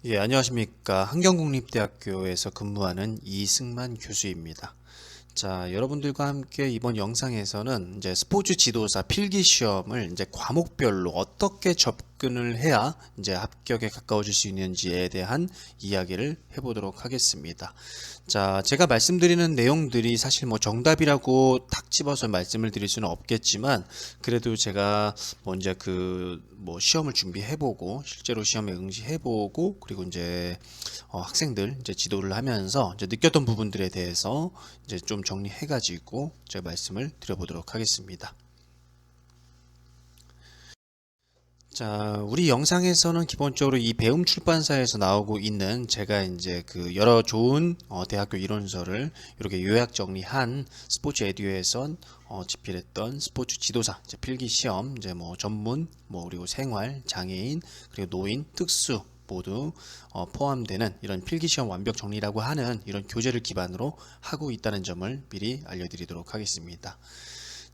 예, 안녕하십니까. 한경국립대학교에서 근무하는 이승만 교수입니다. 자, 여러분들과 함께 이번 영상에서는 이제 스포츠 지도사 필기 시험을 이제 과목별로 어떻게 접근을 해야 이제 합격에 가까워질 수 있는지에 대한 이야기를 해보도록 하겠습니다. 자, 제가 말씀드리는 내용들이 사실 뭐 정답이라고 탁 집어서 말씀을 드릴 수는 없겠지만, 그래도 제가 먼저 뭐 시험을 준비해보고, 실제로 시험에 응시해보고, 그리고 이제 학생들 이제 지도를 하면서 이제 느꼈던 부분들에 대해서 이제 좀 정리해가지고 제가 말씀을 드려보도록 하겠습니다. 자, 우리 영상에서는 기본적으로 이 배움 출판사에서 나오고 있는 제가 이제 그 여러 좋은 대학교 이론서를 이렇게 요약 정리한 스포츠 에듀에선 집필했던 스포츠 지도사, 이제 필기 시험, 이제 뭐 전문, 뭐 그리고 생활, 장애인, 그리고 노인, 특수 모두 포함되는 이런 필기시험 완벽 정리라고 하는 이런 교재를 기반으로 하고 있다는 점을 미리 알려드리도록 하겠습니다.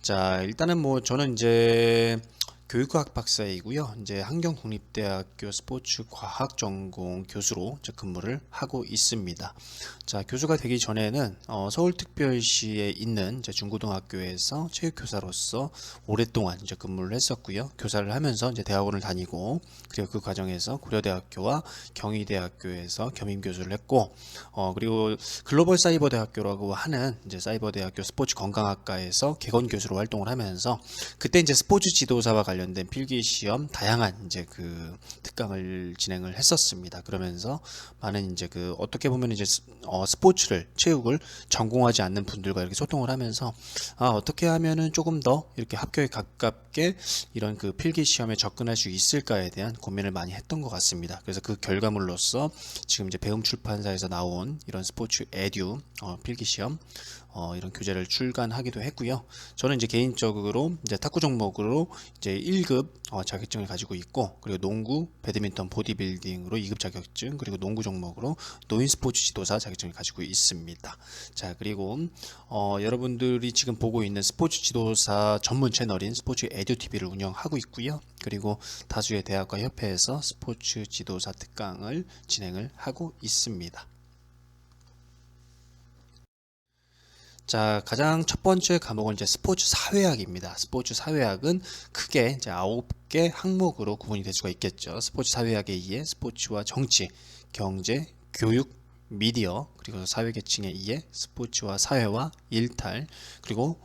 자, 일단은 뭐 저는 이제 교육과학 박사이고요. 이제 한경국립대학교 스포츠과학 전공 교수로 이제 근무를 하고 있습니다. 자, 교수가 되기 전에는 서울특별시에 있는 이제 중고등학교에서 체육교사로서 오랫동안 이제 근무를 했었고요. 교사를 하면서 이제 대학원을 다니고, 그리고 그 과정에서 고려대학교와 경희대학교에서 겸임교수를 했고, 그리고 글로벌 사이버 대학교라고 하는 이제 사이버 대학교 스포츠 건강학과에서 개건 교수로 활동을 하면서, 그때 이제 스포츠 지도사와 관련된 필기 시험 다양한 이제 그 특강을 진행을 했었습니다. 그러면서 많은 이제 그 어떻게 보면 이제 스포츠를 체육을 전공하지 않는 분들과 이렇게 소통을 하면서 어떻게 하면은 조금 더 이렇게 합격에 가깝게 이런 그 필기 시험에 접근할 수 있을까에 대한 고민을 많이 했던 것 같습니다. 그래서 그 결과물로서 지금 이제 배움 출판사에서 나온 이런 스포츠 에듀 필기 시험 이런 교재를 출간하기도 했고요. 저는 이제 개인적으로 이제 탁구 종목으로 이제 1급 자격증을 가지고 있고, 그리고 농구, 배드민턴, 보디빌딩으로 2급 자격증, 그리고 농구 종목으로 노인 스포츠 지도사 자격증을 가지고 있습니다. 자, 그리고 여러분들이 지금 보고 있는 스포츠 지도사 전문 채널인 스포츠 에듀 TV를 운영하고 있고요. 그리고 다수의 대학과 협회에서 스포츠 지도사 특강을 진행을 하고 있습니다. 자, 가장 첫 번째 과목은 이제 스포츠 사회학입니다. 스포츠 사회학은 크게 이제 9개 항목으로 구분이 될 수가 있겠죠. 스포츠 사회학에 의해 스포츠와 정치, 경제, 교육, 미디어, 그리고 사회계층에 의해 스포츠와 사회와 일탈, 그리고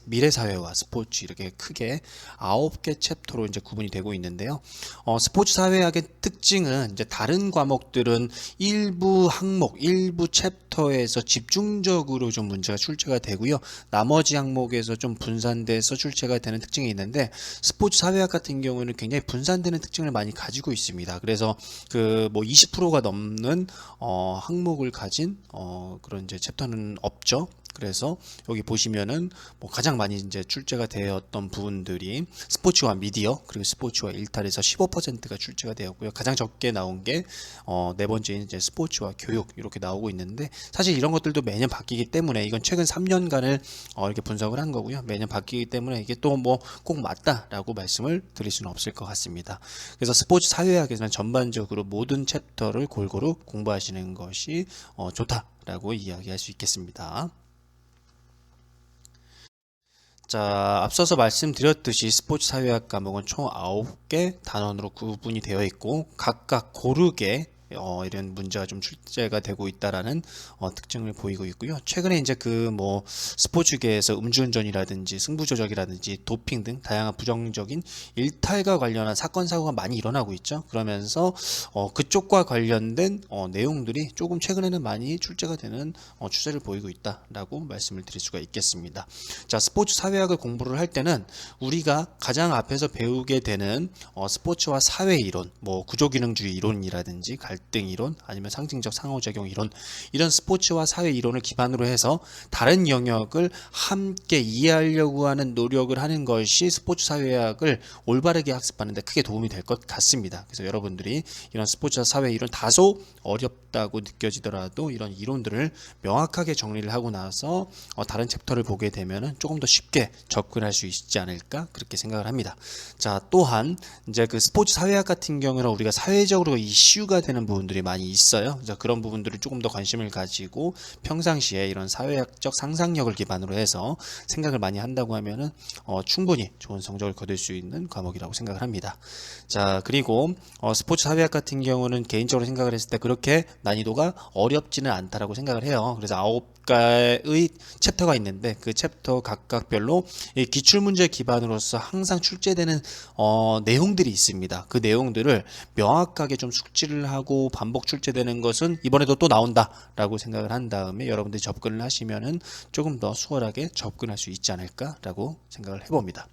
미래사회와 스포츠, 이렇게 크게 9개 챕터로 이제 구분이 되고 있는데요. 스포츠 사회학의 특징은 이제 다른 과목들은 일부 항목, 일부 챕터에서 집중적으로 좀 문제가 출제가 되고요. 나머지 항목에서 좀 분산돼서 출제가 되는 특징이 있는데, 스포츠 사회학 같은 경우는 굉장히 분산되는 특징을 많이 가지고 있습니다. 그래서 그 뭐 20%가 넘는 항목을 가진 그런 이제 챕터는 없죠. 그래서 여기 보시면은 뭐 가장 많이 이제 출제가 되었던 부분들이 스포츠와 미디어, 그리고 스포츠와 일탈에서 15%가 출제가 되었고요. 가장 적게 나온 게 네 번째인 이제 스포츠와 교육, 이렇게 나오고 있는데, 사실 이런 것들도 매년 바뀌기 때문에, 이건 최근 3년간을 이렇게 분석을 한 거고요. 매년 바뀌기 때문에 이게 또 뭐 꼭 맞다라고 말씀을 드릴 수는 없을 것 같습니다. 그래서 스포츠 사회학에서는 전반적으로 모든 챕터를 골고루 공부하시는 것이 좋다라고 이야기할 수 있겠습니다. 자, 앞서서 말씀드렸듯이 스포츠 사회학 과목은 총 9개 단원으로 구분이 되어 있고, 각각 고르게 이런 문제가 좀 출제가 되고 있다라는 특징을 보이고 있고요. 최근에 이제 그 뭐 스포츠계에서 음주운전이라든지 승부조작이라든지 도핑 등 다양한 부정적인 일탈과 관련한 사건 사고가 많이 일어나고 있죠. 그러면서 그쪽과 관련된 내용들이 조금 최근에는 많이 출제가 되는 추세를 보이고 있다라고 말씀을 드릴 수가 있겠습니다. 자, 스포츠 사회학을 공부를 할 때는 우리가 가장 앞에서 배우게 되는 스포츠와 사회 이론, 뭐 구조기능주의 이론이라든지 갈등 이론, 아니면 상징적 상호작용 이론, 이런 스포츠와 사회 이론을 기반으로 해서 다른 영역을 함께 이해하려고 하는 노력을 하는 것이 스포츠 사회학을 올바르게 학습하는 데 크게 도움이 될 것 같습니다. 그래서 여러분들이 이런 스포츠와 사회 이론 다소 어렵다고 느껴지더라도 이런 이론들을 명확하게 정리를 하고 나서 다른 챕터를 보게 되면 조금 더 쉽게 접근할 수 있지 않을까, 그렇게 생각을 합니다. 자, 또한 이제 그 스포츠 사회학 같은 경우는 우리가 사회적으로 이슈가 되는 부분들이 많이 있어요. 그래서 그런 부분들을 조금 더 관심을 가지고 평상시에 이런 사회학적 상상력을 기반으로 해서 생각을 많이 한다고 하면은 충분히 좋은 성적을 거둘 수 있는 과목이라고 생각을 합니다. 자, 그리고 스포츠 사회학 같은 경우는 개인적으로 생각을 했을 때 그렇게 난이도가 어렵지는 않다라고 생각을 해요. 그래서 9가의 챕터가 있는데 그 챕터 각각별로 이 기출문제 기반으로서 항상 출제되는 내용들이 있습니다. 그 내용들을 명확하게 좀 숙지를 하고 반복 출제되는 것은 이번에도 또 나온다라고 생각을 한 다음에 여러분들이 접근을 하시면은 조금 더 수월하게 접근할 수 있지 않을까라고 생각을 해봅니다.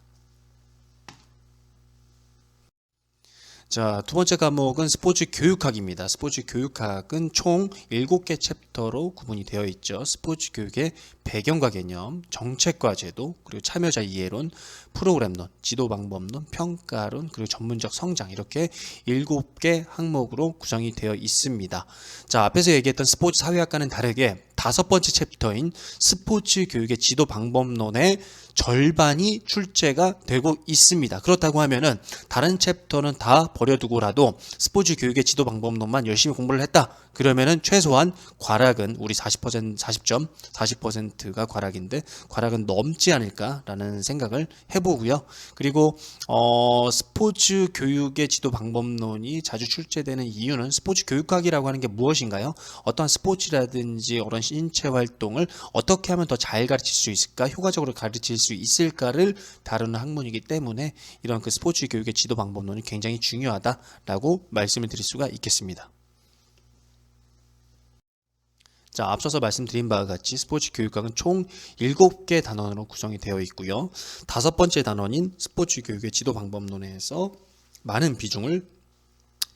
자, 두 번째 과목은 스포츠 교육학입니다. 스포츠 교육학은 총 7개 챕터로 구분이 되어 있죠. 스포츠 교육의 배경과 개념, 정책과 제도, 그리고 참여자 이해론, 프로그램론, 지도방법론, 평가론, 그리고 전문적 성장 이렇게 7개 항목으로 구성이 되어 있습니다. 자, 앞에서 얘기했던 스포츠 사회학과는 다르게 5번째 챕터인 스포츠 교육의 지도방법론의 절반이 출제가 되고 있습니다. 그렇다고 하면은 다른 챕터는 다 버려두고라도 스포츠 교육의 지도 방법론만 열심히 공부를 했다. 그러면은 최소한 과락은 우리 40점, 40%가 과락인데 과락은 넘지 않을까라는 생각을 해보고요. 그리고 스포츠 교육의 지도 방법론이 자주 출제되는 이유는 스포츠 교육학이라고 하는 게 무엇인가요? 어떠한 스포츠라든지 어떤 신체 활동을 어떻게 하면 더 잘 가르칠 수 있을까, 효과적으로 가르칠 수 있을까를 다루는 학문이기 때문에 이런 그 스포츠 교육의 지도 방법론이 굉장히 중요하다라고 말씀을 드릴 수가 있겠습니다. 자, 앞서서 말씀드린 바와 같이 스포츠 교육학은 총 7개 단원으로 구성이 되어 있고요. 5번째 단원인 스포츠 교육의 지도 방법론에서 많은 비중을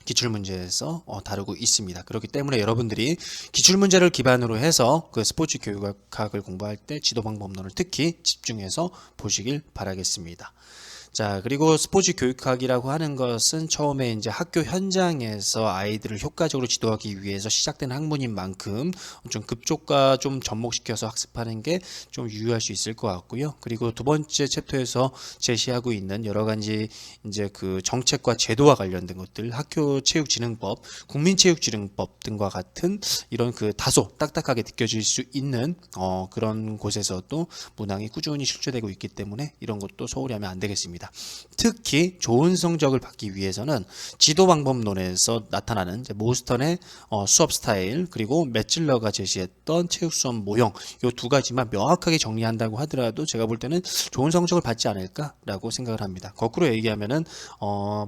기출문제에서 다루고 있습니다. 그렇기 때문에 여러분들이 기출문제를 기반으로 해서 그 스포츠 교육학을 공부할 때 지도 방법론을 특히 집중해서 보시길 바라겠습니다. 자, 그리고 스포츠 교육학이라고 하는 것은 처음에 이제 학교 현장에서 아이들을 효과적으로 지도하기 위해서 시작된 학문인 만큼 좀 급족과 좀 접목시켜서 학습하는 게 좀 유효할 수 있을 것 같고요. 그리고 두 번째 챕터에서 제시하고 있는 여러 가지 이제 그 정책과 제도와 관련된 것들, 학교체육진흥법, 국민체육진흥법 등과 같은 이런 그 다소 딱딱하게 느껴질 수 있는 그런 곳에서도 문항이 꾸준히 출제되고 있기 때문에 이런 것도 소홀히 하면 안 되겠습니다. 특히 좋은 성적을 받기 위해서는 지도 방법론에서 나타나는 모스턴의 수업 스타일 그리고 매찔러가 제시했던 체육 수업 모형 이 두 가지만 명확하게 정리한다고 하더라도 제가 볼 때는 좋은 성적을 받지 않을까라고 생각을 합니다. 거꾸로 얘기하면은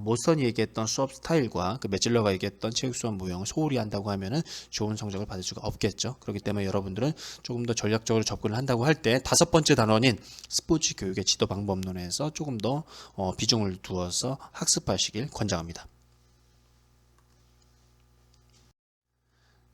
모스턴이 얘기했던 수업 스타일과 그 매찔러가 얘기했던 체육 수업 모형을 소홀히 한다고 하면은 좋은 성적을 받을 수가 없겠죠. 그렇기 때문에 여러분들은 조금 더 전략적으로 접근을 한다고 할 때 5번째 단원인 스포츠 교육의 지도 방법론에서 조금 더 비중을 두어서 학습하시길 권장합니다.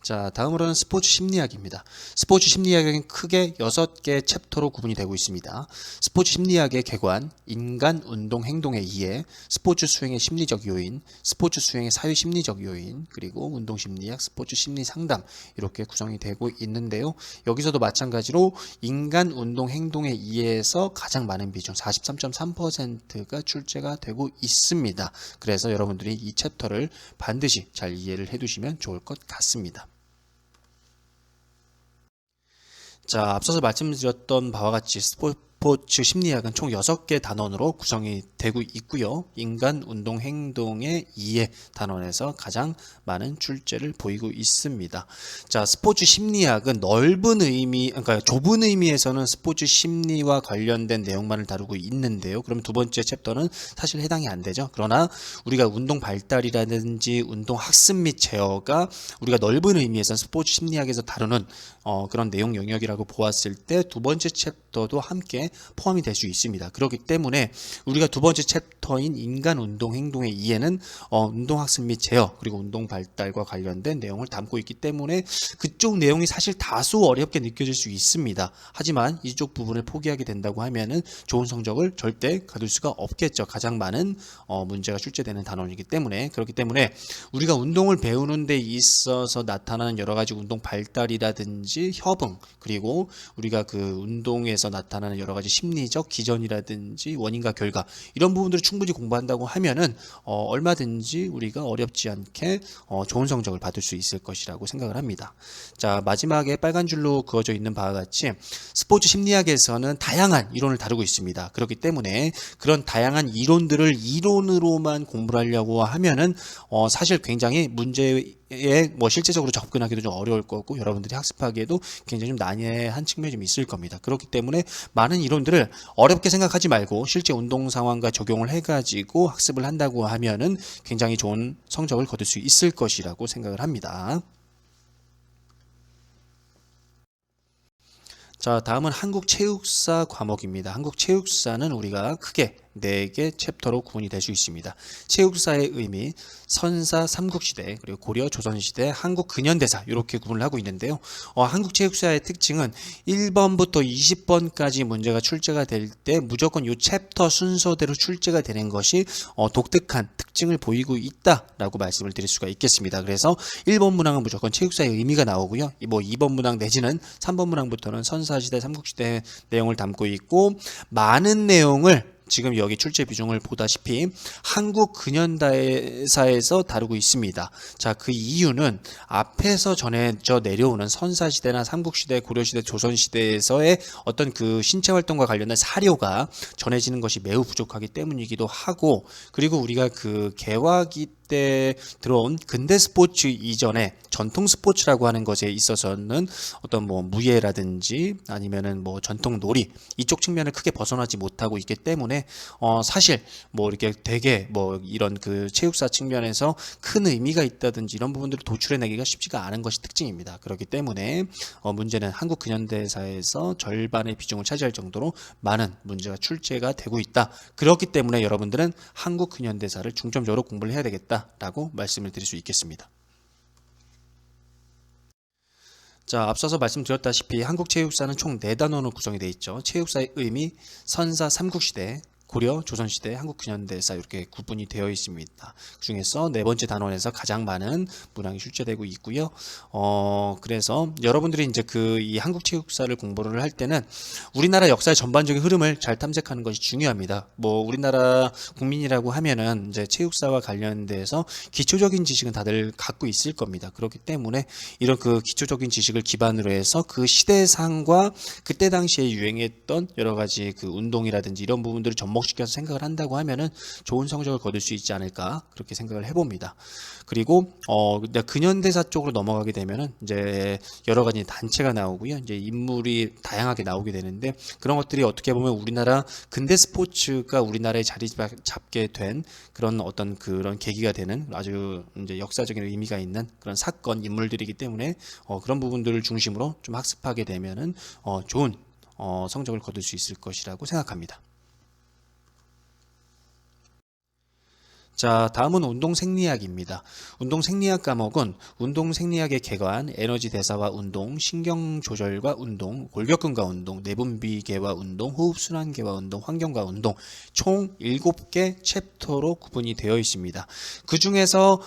자, 다음으로는 스포츠 심리학입니다. 스포츠 심리학은 크게 6개 챕터로 구분이 되고 있습니다. 스포츠 심리학의 개관, 인간 운동 행동의 이해, 스포츠 수행의 심리적 요인, 스포츠 수행의 사회 심리적 요인, 그리고 운동 심리학, 스포츠 심리 상담 이렇게 구성이 되고 있는데요. 여기서도 마찬가지로 인간 운동 행동의 이해에서 가장 많은 비중 43.3%가 출제가 되고 있습니다. 그래서 여러분들이 이 챕터를 반드시 잘 이해를 해두시면 좋을 것 같습니다. 자, 앞서서 말씀드렸던 바와 같이 스포츠 심리학은 총 6개 단원으로 구성이 되고 있고요. 인간 운동 행동의 이해 단원에서 가장 많은 출제를 보이고 있습니다. 자, 스포츠 심리학은 넓은 의미, 그러니까 좁은 의미에서는 스포츠 심리와 관련된 내용만을 다루고 있는데요. 그럼 두 번째 챕터는 사실 해당이 안 되죠. 그러나 우리가 운동 발달이라든지 운동 학습 및 제어가 우리가 넓은 의미에서 스포츠 심리학에서 다루는 그런 내용 영역이라고 보았을 때 두 번째 챕터도 함께 포함이 될 수 있습니다. 그렇기 때문에 우리가 두 번째 챕터인 인간 운동 행동의 이해는 운동 학습 및 제어 그리고 운동 발달과 관련된 내용을 담고 있기 때문에 그쪽 내용이 사실 다소 어렵게 느껴질 수 있습니다. 하지만 이쪽 부분을 포기하게 된다고 하면은 좋은 성적을 절대 거둘 수가 없겠죠. 가장 많은 문제가 출제되는 단원이기 때문에. 그렇기 때문에 우리가 운동을 배우는 데 있어서 나타나는 여러 가지 운동 발달이라든지 협응 그리고 우리가 그 운동에서 나타나는 여러 가지 가지 심리적 기전이라든지 원인과 결과 이런 부분들을 충분히 공부한다고 하면은 얼마든지 우리가 어렵지 않게 좋은 성적을 받을 수 있을 것이라고 생각을 합니다. 자, 마지막에 빨간 줄로 그어져 있는 바와 같이 스포츠 심리학에서는 다양한 이론을 다루고 있습니다. 그렇기 때문에 그런 다양한 이론들을 이론으로만 공부를 하려고 하면은 사실 굉장히 문제에 뭐 실제적으로 접근하기도 좀 어려울 거고 여러분들이 학습하기에도 굉장히 좀 난해한 측면이 좀 있을 겁니다. 그렇기 때문에 많은 이론들을 어렵게 생각하지 말고 실제 운동 상황과 적용을 해가지고 학습을 한다고 하면은 굉장히 좋은 성적을 거둘 수 있을 것이라고 생각을 합니다. 자, 다음은 한국체육사 과목입니다. 한국체육사는 우리가 크게 4개 챕터로 구분이 될 수 있습니다. 체육사의 의미, 선사 삼국시대, 그리고 고려 조선시대, 한국 근현대사 이렇게 구분을 하고 있는데요. 한국체육사의 특징은 1번부터 20번까지 문제가 출제가 될 때 무조건 이 챕터 순서대로 출제가 되는 것이 독특한 특징을 보이고 있다라고 말씀을 드릴 수가 있겠습니다. 그래서 1번 문항은 무조건 체육사의 의미가 나오고요. 뭐 2번 문항 내지는 3번 문항부터는 선사시대, 삼국시대 내용을 담고 있고 많은 내용을 지금 여기 출제 비중을 보다시피 한국 근현대사에서 다루고 있습니다. 자, 그 이유는 앞에서 전해져 내려오는 선사시대나 삼국시대, 고려시대, 조선시대에서의 어떤 그 신체활동과 관련된 사료가 전해지는 것이 매우 부족하기 때문이기도 하고, 그리고 우리가 그 개화기 때 들어온 근대 스포츠 이전에 전통 스포츠라고 하는 것에 있어서는 어떤 뭐 무예라든지 아니면은 뭐 전통 놀이 이쪽 측면을 크게 벗어나지 못하고 있기 때문에 사실 뭐 이렇게 되게 뭐 이런 그 체육사 측면에서 큰 의미가 있다든지 이런 부분들을 도출해내기가 쉽지가 않은 것이 특징입니다. 그렇기 때문에 문제는 한국 근현대사에서 절반의 비중을 차지할 정도로 많은 문제가 출제가 되고 있다. 그렇기 때문에 여러분들은 한국 근현대사를 중점적으로 공부를 해야 되겠다라고 말씀을 드릴 수 있겠습니다. 자, 앞서서 말씀드렸다시피 한국체육사는 총 4단원으로 구성이 되어 있죠. 체육사의 의미, 선사 삼국시대, 고려, 조선시대, 한국근현대사 이렇게 구분이 되어 있습니다. 그 중에서 4번째 단원에서 가장 많은 문항이 출제되고 있고요. 그래서 여러분들이 이제 이 한국체육사를 공부를 할 때는 우리나라 역사의 전반적인 흐름을 잘 탐색하는 것이 중요합니다. 뭐 우리나라 국민이라고 하면은 이제 체육사와 관련돼서 기초적인 지식은 다들 갖고 있을 겁니다. 그렇기 때문에 이런 그 기초적인 지식을 기반으로 해서 그 시대상과 그때 당시에 유행했던 여러 가지 그 운동이라든지 이런 부분들을 접목시켜서 생각을 한다고 하면은 좋은 성적을 거둘 수 있지 않을까 그렇게 생각을 해봅니다. 그리고 근현대사 쪽으로 넘어가게 되면은 이제 여러 가지 단체가 나오고요. 이제 인물이 다양하게 나오게 되는데 그런 것들이 어떻게 보면 우리나라 근대 스포츠가 우리나라에 자리 잡게 된 그런 어떤 그런 계기가 되는 아주 이제 역사적인 의미가 있는 그런 사건 인물들이기 때문에 그런 부분들을 중심으로 좀 학습하게 되면은 좋은 성적을 거둘 수 있을 것이라고 생각합니다. 자, 다음은 운동생리학입니다. 운동생리학 과목은 운동생리학의 개관, 에너지 대사와 운동, 신경조절과 운동, 골격근과 운동, 내분비계와 운동, 호흡순환계와 운동, 환경과 운동 총 7개 챕터로 구분이 되어 있습니다. 그 중에서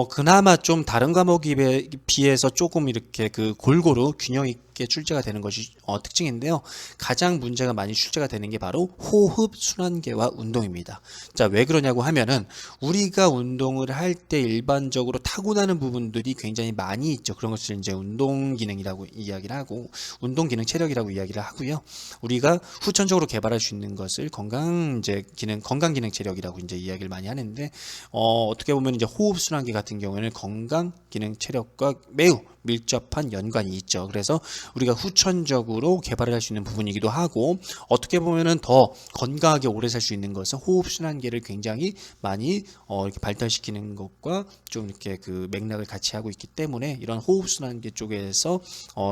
그나마 좀 다른 과목에 비해서 조금 이렇게 그 골고루 균형 있게 출제가 되는 것이 특징인데요. 가장 문제가 많이 출제가 되는 게 바로 호흡 순환계와 운동입니다. 자, 왜 그러냐고 하면은 우리가 운동을 할 때 일반적으로 타고나는 부분들이 굉장히 많이 있죠. 그런 것을 이제 운동 기능이라고 이야기를 하고 운동 기능 체력이라고 이야기를 하고요. 우리가 후천적으로 개발할 수 있는 것을 건강 기능 체력이라고 이제 이야기를 많이 하는데 어떻게 보면 이제 호흡 순환계 같은 경우에는 건강 기능 체력과 매우 밀접한 연관이 있죠. 그래서 우리가 후천적으로 개발을 할 수 있는 부분이기도 하고 어떻게 보면은 더 건강하게 오래 살 수 있는 것은 호흡순환계를 굉장히 많이 이렇게 발달시키는 것과 좀 이렇게 그 맥락을 같이 하고 있기 때문에 이런 호흡순환계 쪽에서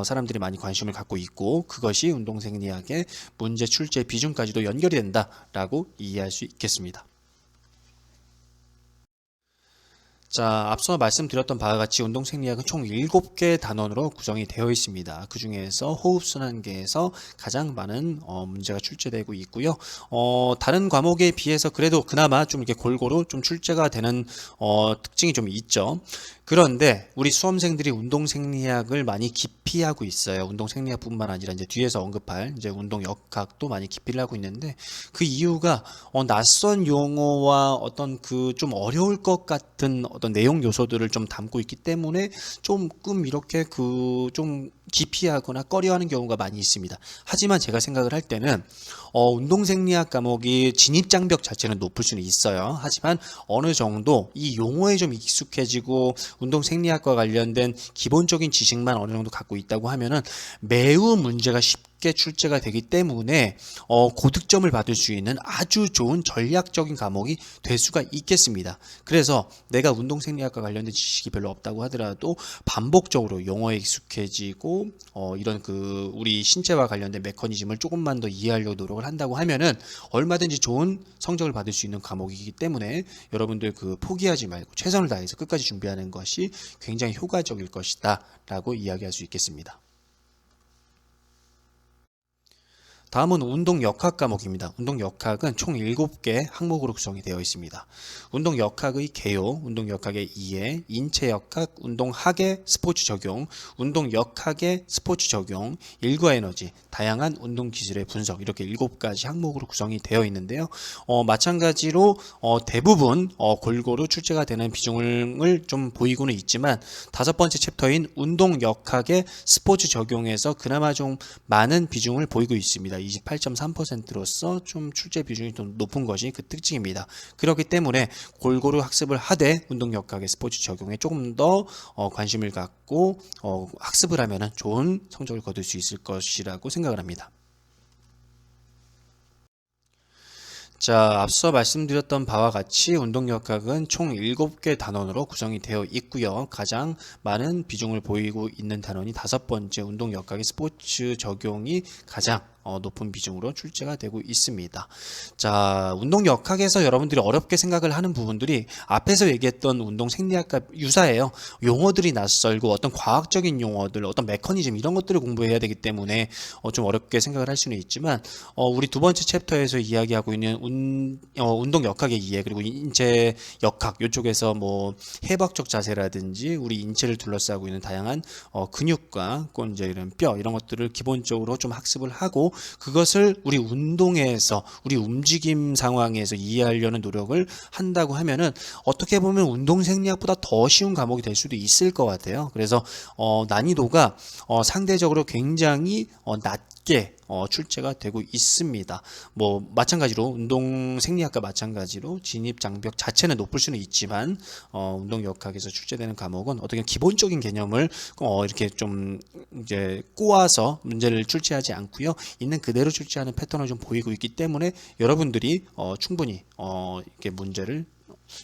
사람들이 많이 관심을 갖고 있고 그것이 운동생리학의 문제 출제 비중까지도 연결이 된다라고 이해할 수 있겠습니다. 자, 앞서 말씀드렸던 바와 같이 운동생리학은 총 7개 단원으로 구성이 되어 있습니다. 그 중에서 호흡순환계에서 가장 많은 문제가 출제되고 있고요. 다른 과목에 비해서 그래도 그나마 좀 이렇게 골고루 좀 출제가 되는 특징이 좀 있죠. 그런데 우리 수험생들이 운동생리학을 많이 기피하고 있어요. 운동생리학뿐만 아니라 이제 뒤에서 언급할 이제 운동역학도 많이 기피를 하고 있는데, 그 이유가 낯선 용어와 어떤 그 좀 어려울 것 같은 어떤 내용 요소들을 좀 담고 있기 때문에 조금 이렇게 그 좀 기피하거나 꺼려하는 경우가 많이 있습니다. 하지만 제가 생각을 할 때는 운동생리학 과목이 진입장벽 자체는 높을 수는 있어요. 하지만 어느 정도 이 용어에 좀 익숙해지고 운동생리학과 관련된 기본적인 지식만 어느 정도 갖고 있다고 하면은 매우 문제가 쉽게 출제가 되기 때문에 고득점을 받을 수 있는 아주 좋은 전략적인 과목이 될 수가 있겠습니다. 그래서 내가 운동생리학과 관련된 지식이 별로 없다고 하더라도 반복적으로 용어에 익숙해지고 이런 그 우리 신체와 관련된 메커니즘을 조금만 더 이해하려고 노력을 한다고 하면은 얼마든지 좋은 성적을 받을 수 있는 과목이기 때문에 여러분들 그 포기하지 말고 최선을 다해서 끝까지 준비하는 것이 굉장히 효과적일 것이다 라고 이야기할 수 있겠습니다. 다음은 운동역학 과목입니다. 운동역학은 총 7개 항목으로 구성이 되어 있습니다. 운동역학의 개요, 운동역학의 이해, 인체역학, 운동학의 스포츠 적용, 운동역학의 스포츠 적용, 일과에너지, 다양한 운동기술의 분석, 이렇게 7가지 항목으로 구성이 되어 있는데요. 마찬가지로 대부분 골고루 출제가 되는 비중을 좀 보이고는 있지만, 5번째 챕터인 운동역학의 스포츠 적용에서 그나마 좀 많은 비중을 보이고 있습니다. 28.3%로서 좀 출제 비중이 좀 높은 것이 그 특징입니다. 그렇기 때문에 골고루 학습을 하되 운동역학의 스포츠 적용에 조금 더 관심을 갖고 학습을 하면 좋은 성적을 거둘 수 있을 것이라고 생각을 합니다. 자, 앞서 말씀드렸던 바와 같이 운동역학은 총 7개 단원으로 구성이 되어 있고요. 가장 많은 비중을 보이고 있는 단원이 5번째 운동역학의 스포츠 적용이 가장 높은 비중으로 출제가 되고 있습니다. 자, 운동역학에서 여러분들이 어렵게 생각을 하는 부분들이 앞에서 얘기했던 운동생리학과 유사해요. 용어들이 낯설고 어떤 과학적인 용어들, 어떤 메커니즘 이런 것들을 공부해야 되기 때문에 좀 어렵게 생각을 할 수는 있지만 우리 2번째 챕터에서 이야기하고 있는 운동역학의 이해, 그리고 인체역학 이쪽에서 뭐 해박적 자세라든지 우리 인체를 둘러싸고 있는 다양한 근육과 이제 이런 뼈 이런 것들을 기본적으로 좀 학습을 하고 그것을 우리 운동에서 우리 움직임 상황에서 이해하려는 노력을 한다고 하면은 어떻게 보면 운동생리학보다 더 쉬운 과목이 될 수도 있을 것 같아요. 그래서 난이도가 상대적으로 굉장히 낮게 출제가 되고 있습니다. 뭐 마찬가지로 운동생리학과 마찬가지로 진입 장벽 자체는 높을 수는 있지만 운동역학에서 출제되는 과목은 어떻게 기본적인 개념을 이렇게 좀 이제 꼬아서 문제를 출제하지 않고요. 있는 그대로 출제하는 패턴을 좀 보이고 있기 때문에 여러분들이 충분히 이렇게 문제를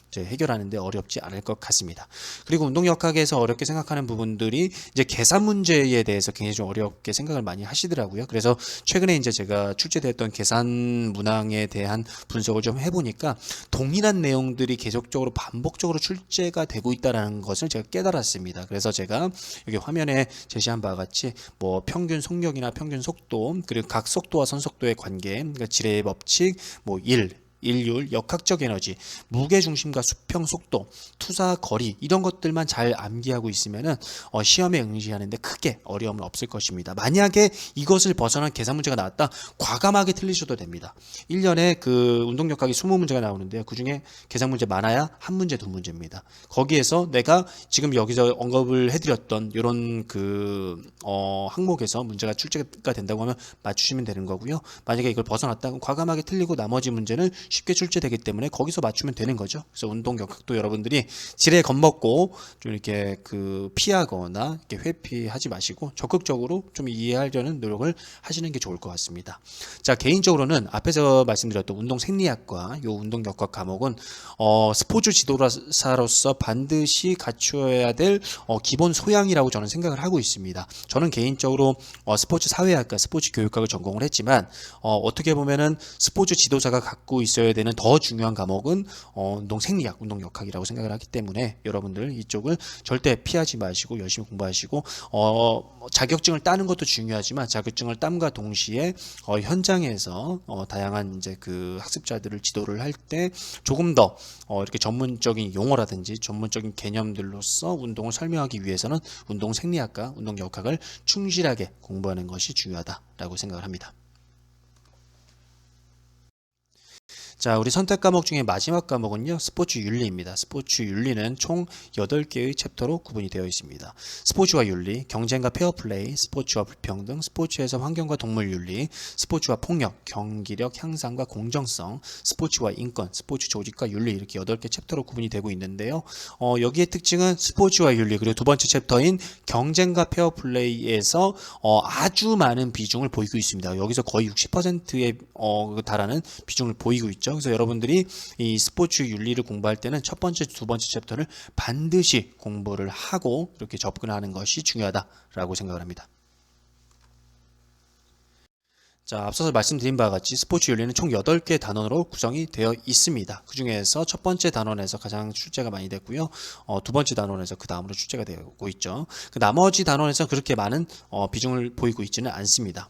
이제 해결하는데 어렵지 않을 것 같습니다. 그리고 운동역학에서 어렵게 생각하는 부분들이 이제 계산 문제에 대해서 굉장히 좀 어렵게 생각을 많이 하시더라고요. 그래서 최근에 이제 제가 출제됐던 계산 문항에 대한 분석을 좀 해보니까 동일한 내용들이 계속적으로 반복적으로 출제가 되고 있다는 것을 제가 깨달았습니다. 그래서 제가 여기 화면에 제시한 바와 같이 뭐 평균 속력이나 평균 속도, 그리고 각 속도와 선속도의 관계, 그러니까 지뢰의 법칙, 뭐 일률, 역학적 에너지, 무게 중심과 수평 속도, 투사 거리 이런 것들만 잘 암기하고 있으면은 시험에 응시하는데 크게 어려움은 없을 것입니다. 만약에 이것을 벗어난 계산 문제가 나왔다, 과감하게 틀리셔도 됩니다. 1년에 그 운동역학이 20문제가 나오는데요. 그 중에 계산 문제 많아야 한 문제, 두 문제입니다. 거기에서 내가 지금 여기서 언급을 해드렸던 이런 그 항목에서 문제가 출제가 된다고 하면 맞추시면 되는 거고요. 만약에 이걸 벗어났다 그럼 과감하게 틀리고 나머지 문제는 쉽게 출제되기 때문에 거기서 맞추면 되는 거죠. 그래서 운동역학도 여러분들이 지레 겁먹고 좀 이렇게 그 피하거나 이렇게 회피하지 마시고 적극적으로 좀 이해하려는 노력을 하시는 게 좋을 것 같습니다. 자, 개인적으로는 앞에서 말씀드렸던 운동생리학과 요 운동역학 과목은 스포츠 지도사로서 반드시 갖추어야 될 기본 소양이라고 저는 생각을 하고 있습니다. 저는 개인적으로 스포츠 사회학과, 스포츠 교육학을 전공을 했지만 어떻게 보면은 스포츠 지도사가 갖고 있을 있어야 되는 더 중요한 과목은 운동 생리학, 운동 역학이라고 생각을 하기 때문에 여러분들 이쪽을 절대 피하지 마시고 열심히 공부하시고 자격증을 따는 것도 중요하지만 자격증을 땀과 동시에 현장에서 다양한 이제 그 학습자들을 지도를 할 때 조금 더 이렇게 전문적인 용어라든지 전문적인 개념들로서 운동을 설명하기 위해서는 운동 생리학과 운동 역학을 충실하게 공부하는 것이 중요하다라고 생각을 합니다. 자, 우리 선택 과목 중에 마지막 과목은요, 스포츠 윤리입니다. 스포츠 윤리는 총 8개의 챕터로 구분이 되어 있습니다. 스포츠와 윤리, 경쟁과 페어플레이, 스포츠와 불평등, 스포츠에서 환경과 동물 윤리, 스포츠와 폭력, 경기력 향상과 공정성, 스포츠와 인권, 스포츠 조직과 윤리 이렇게 8개 챕터로 구분이 되고 있는데요. 여기의 특징은 스포츠와 윤리 그리고 두 번째 챕터인 경쟁과 페어플레이에서 아주 많은 비중을 보이고 있습니다. 여기서 거의 60%에 달하는 비중을 보이고 있죠. 그래서 여러분들이 이 스포츠 윤리를 공부할 때는 첫 번째, 두 번째 챕터를 반드시 공부를 하고 이렇게 접근하는 것이 중요하다라고 생각을 합니다. 자, 앞서서 말씀드린 바와 같이 스포츠 윤리는 총 8개 단원으로 구성이 되어 있습니다. 그 중에서 첫 번째 단원에서 가장 출제가 많이 됐고요. 두 번째 단원에서 그 다음으로 출제가 되고 있죠. 그 나머지 단원에서 그렇게 많은 비중을 보이고 있지는 않습니다.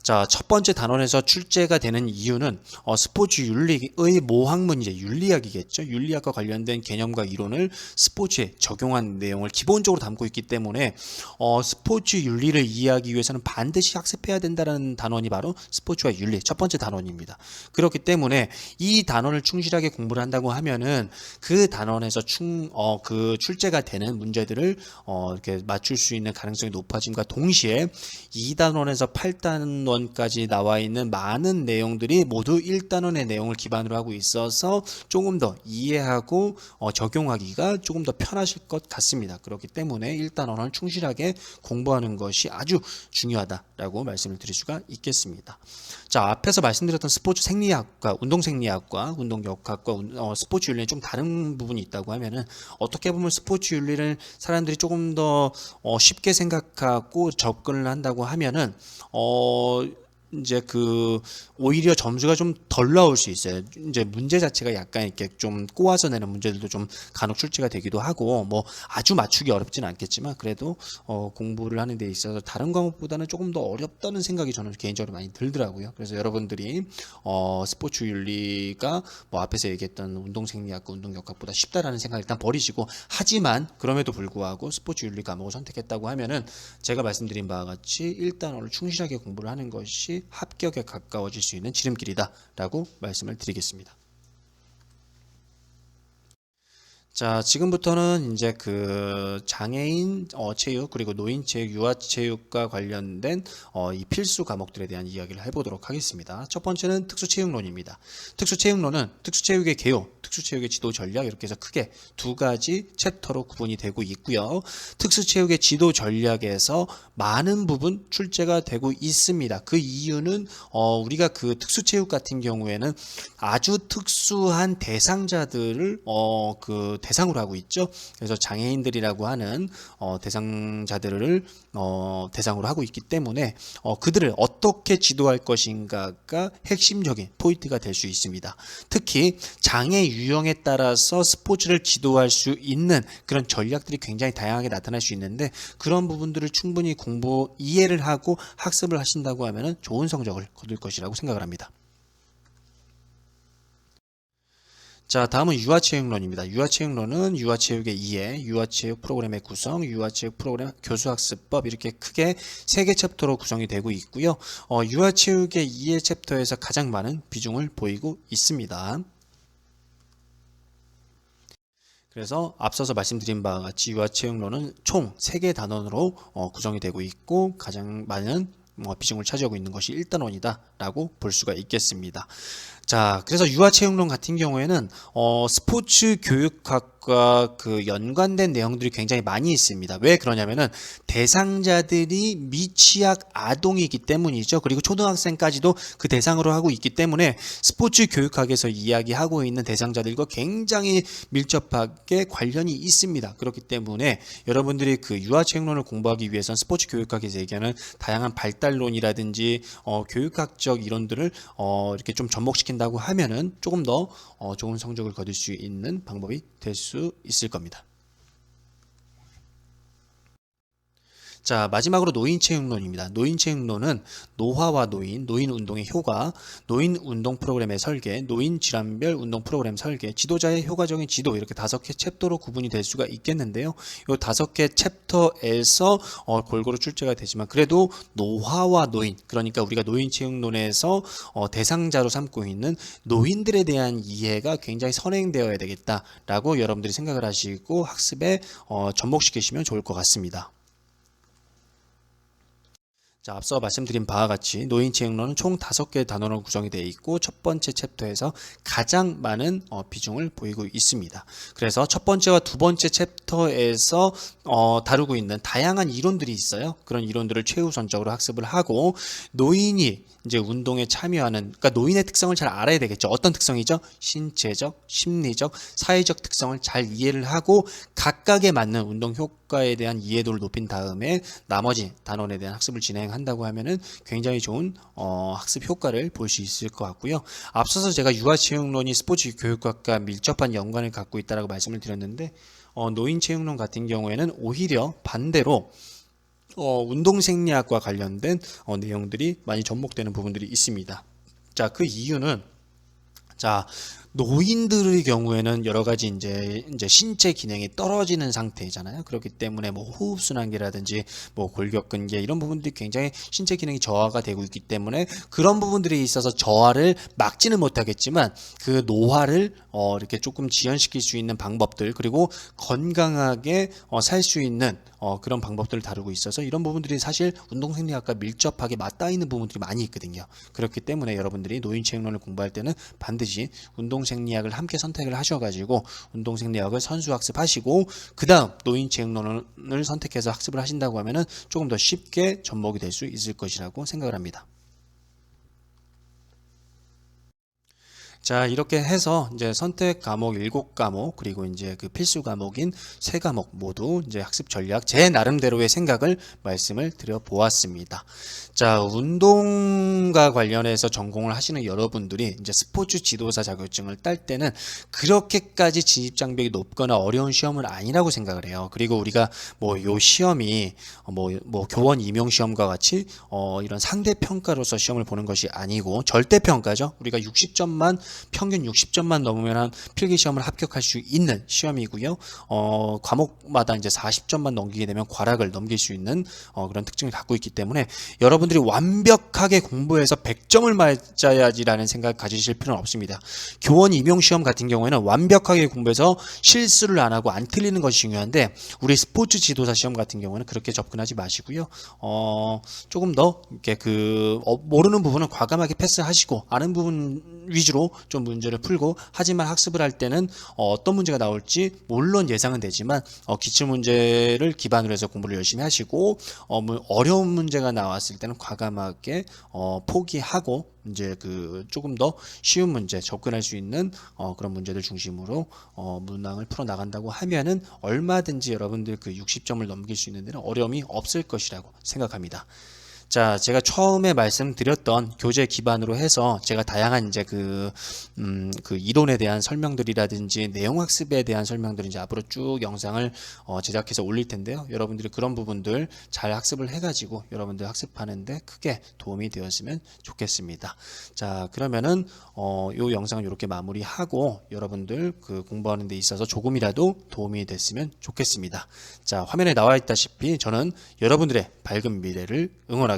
자, 첫 번째 단원에서 출제가 되는 이유는 스포츠 윤리의 모학 문제, 윤리학이겠죠. 윤리학과 관련된 개념과 이론을 스포츠에 적용한 내용을 기본적으로 담고 있기 때문에 스포츠 윤리를 이해하기 위해서는 반드시 학습해야 된다는 단원이 바로 스포츠와 윤리 첫 번째 단원입니다. 그렇기 때문에 이 단원을 충실하게 공부를 한다고 하면은 그 단원에서 출제가 되는 문제들을 이렇게 맞출 수 있는 가능성이 높아짐과 동시에 이 단원에서 8단원까지 나와 있는 많은 내용들이 모두 1단원의 내용을 기반으로 하고 있어서 조금 더 이해하고 적용하기가 조금 더 편하실 것 같습니다. 그렇기 때문에 1단원을 충실하게 공부하는 것이 아주 중요하다라고 말씀을 드릴 수가 있겠습니다. 자, 앞에서 말씀드렸던 스포츠 생리학과 운동 생리학과 운동 역학과 스포츠 윤리는 좀 다른 부분이 있다고 하면은 어떻게 보면 스포츠 윤리를 사람들이 조금 더 쉽게 생각하고 접근을 한다고 하면은 이제 오히려 점수가 좀 덜 나올 수 있어요. 이제 문제 자체가 약간 이렇게 좀 꼬아서 내는 문제들도 좀 간혹 출제가 되기도 하고, 뭐 아주 맞추기 어렵지는 않겠지만 그래도 공부를 하는 데 있어서 다른 과목보다는 조금 더 어렵다는 생각이 저는 개인적으로 많이 들더라고요. 그래서 여러분들이 스포츠 윤리가 뭐 앞에서 얘기했던 운동 생리학과 운동 역학보다 쉽다라는 생각을 일단 버리시고, 하지만 그럼에도 불구하고 스포츠 윤리 과목을 선택했다고 하면은 제가 말씀드린 바와 같이 1단원을 충실하게 공부를 하는 것이 합격에 가까워질 수 있는 지름길이다라고 말씀을 드리겠습니다. 자, 지금부터는 이제 장애인 체육 그리고 노인 체육, 유아 체육과 관련된 이 필수 과목들에 대한 이야기를 해보도록 하겠습니다. 첫 번째는 특수체육론입니다. 특수체육론은 특수체육의 개요, 특수체육의 지도 전략 이렇게 해서 크게 두 가지 챕터로 구분이 되고 있고요. 특수체육의 지도 전략에서 많은 부분 출제가 되고 있습니다. 그 이유는 우리가 특수체육 같은 경우에는 아주 특수한 대상자들을 대상으로 하고 있죠. 그래서 장애인들이라고 하는 대상자들을 대상으로 하고 있기 때문에 그들을 어떻게 지도할 것인가가 핵심적인 포인트가 될 수 있습니다. 특히 장애 유형에 따라서 스포츠를 지도할 수 있는 그런 전략들이 굉장히 다양하게 나타날 수 있는데, 그런 부분들을 충분히 이해를 하고 학습을 하신다고 하면 좋은 성적을 거둘 것이라고 생각을 합니다. 자, 다음은 유아체육론입니다. 유아체육론은 유아체육의 이해, 유아체육 프로그램의 구성, 유아체육 프로그램 교수학습법 이렇게 크게 3개 챕터로 구성이 되고 있고요. 유아체육의 이해 챕터에서 가장 많은 비중을 보이고 있습니다. 그래서 앞서서 말씀드린 바와 같이 유아체육론은 총 3개 단원으로 구성이 되고 있고 가장 많은 비중을 차지하고 있는 것이 1단원이다 라고 볼 수가 있겠습니다. 자, 그래서 유아체육론 같은 경우에는 스포츠 교육학과 연관된 내용들이 굉장히 많이 있습니다. 왜 그러냐면은 대상자들이 미취학 아동이기 때문이죠. 그리고 초등학생까지도 그 대상으로 하고 있기 때문에 스포츠 교육학에서 이야기하고 있는 대상자들과 굉장히 밀접하게 관련이 있습니다. 그렇기 때문에 여러분들이 유아체육론을 공부하기 위해서는 스포츠 교육학에서 얘기하는 다양한 발달론이라든지 교육학적 이론들을 이렇게 좀 접목시킨 하신다고 하면은 조금 더 좋은 성적을 거둘 수 있는 방법이 될 수 있을 겁니다. 자, 마지막으로 노인체육론입니다. 노인체육론은 노화와 노인 운동의 효과, 노인 운동 프로그램의 설계, 노인 질환별 운동 프로그램 설계, 지도자의 효과적인 지도, 이렇게 5개 챕터로 구분이 될 수가 있겠는데요. 이 5개 챕터에서 골고루 출제가 되지만 그래도 노화와 노인, 그러니까 우리가 노인체육론에서 대상자로 삼고 있는 노인들에 대한 이해가 굉장히 선행되어야 되겠다라고 여러분들이 생각을 하시고 학습에 접목시키시면 좋을 것 같습니다. 자, 앞서 말씀드린 바와 같이 노인체육론은 총 5개의 단원으로 구성이 되어 있고 첫 번째 챕터에서 가장 많은 비중을 보이고 있습니다. 그래서 첫 번째와 두 번째 챕터에서 다루고 있는 다양한 이론들이 있어요. 그런 이론들을 최우선적으로 학습을 하고 노인이 이제 운동에 참여하는, 그러니까 노인의 특성을 잘 알아야 되겠죠. 어떤 특성이죠? 신체적, 심리적, 사회적 특성을 잘 이해를 하고 각각에 맞는 운동 효과에 대한 이해도를 높인 다음에 나머지 단원에 대한 학습을 진행한다고 하면은 굉장히 좋은 학습 효과를 볼 수 있을 것 같고요. 앞서서 제가 유아체육론이 스포츠 교육학과 밀접한 연관을 갖고 있다라고 말씀을 드렸는데 노인체육론 같은 경우에는 오히려 반대로 운동생리학과 관련된 내용들이 많이 접목되는 부분들이 있습니다. 자, 그 이유는 노인들의 경우에는 여러 가지 이제 신체 기능이 떨어지는 상태잖아요. 그렇기 때문에 뭐 호흡순환계라든지 뭐 골격근계 이런 부분들이 굉장히 신체 기능이 저하가 되고 있기 때문에 그런 부분들이 있어서 저하를 막지는 못하겠지만 그 노화를 이렇게 조금 지연시킬 수 있는 방법들, 그리고 건강하게 살 수 있는 그런 방법들을 다루고 있어서 이런 부분들이 사실 운동생리학과 밀접하게 맞닿아 있는 부분들이 많이 있거든요. 그렇기 때문에 여러분들이 노인체육론을 공부할 때는 반드시 운동생리학을 함께 선택을 하셔가지고 운동생리학을 선수학습하시고 그 다음 노인체육론을 선택해서 학습을 하신다고 하면은 조금 더 쉽게 접목이 될 수 있을 것이라고 생각을 합니다. 자, 이렇게 해서 이제 선택 과목 7과목 그리고 이제 그 필수 과목인 3과목 모두 이제 학습 전략 제 나름대로의 생각을 말씀을 드려 보았습니다. 자, 운동과 관련해서 전공을 하시는 여러분들이 이제 스포츠 지도사 자격증을 딸 때는 그렇게까지 진입 장벽이 높거나 어려운 시험은 아니라고 생각을 해요. 그리고 우리가 뭐 요 시험이 뭐 교원 임용 시험과 같이 이런 상대 평가로서 시험을 보는 것이 아니고 절대 평가죠. 우리가 60점만 평균 60점만 넘으면 한 필기시험을 합격할 수 있는 시험이고요. 과목마다 이제 40점만 넘기게 되면 과락을 넘길 수 있는 그런 특징을 갖고 있기 때문에 여러분들이 완벽하게 공부해서 100점을 맞아야지라는 생각 가지실 필요는 없습니다. 교원 임용시험 같은 경우에는 완벽하게 공부해서 실수를 안 하고 안 틀리는 것이 중요한데 우리 스포츠 지도사 시험 같은 경우는 그렇게 접근하지 마시고요. 조금 더 이렇게 모르는 부분은 과감하게 패스하시고 아는 부분 위주로 좀 문제를 풀고, 하지만 학습을 할 때는 어떤 문제가 나올지 물론 예상은 되지만 기출문제를 기반으로 해서 공부를 열심히 하시고 어려운 문제가 나왔을 때는 과감하게 포기하고 이제 조금 더 쉬운 문제 접근할 수 있는 그런 문제들 중심으로 문항을 풀어 나간다고 하면은 얼마든지 여러분들 60점을 넘길 수 있는 데는 어려움이 없을 것이라고 생각합니다. 자, 제가 처음에 말씀드렸던 교재 기반으로 해서 제가 다양한 이제 이론에 대한 설명들이라든지 내용 학습에 대한 설명들을 이제 앞으로 쭉 영상을 제작해서 올릴 텐데요. 여러분들이 그런 부분들 잘 학습을 해가지고 여러분들 학습하는데 크게 도움이 되었으면 좋겠습니다. 자, 그러면은 요 영상을 이렇게 마무리하고 여러분들 공부하는 데 있어서 조금이라도 도움이 됐으면 좋겠습니다. 자, 화면에 나와 있다시피 저는 여러분들의 밝은 미래를 응원하겠습니다.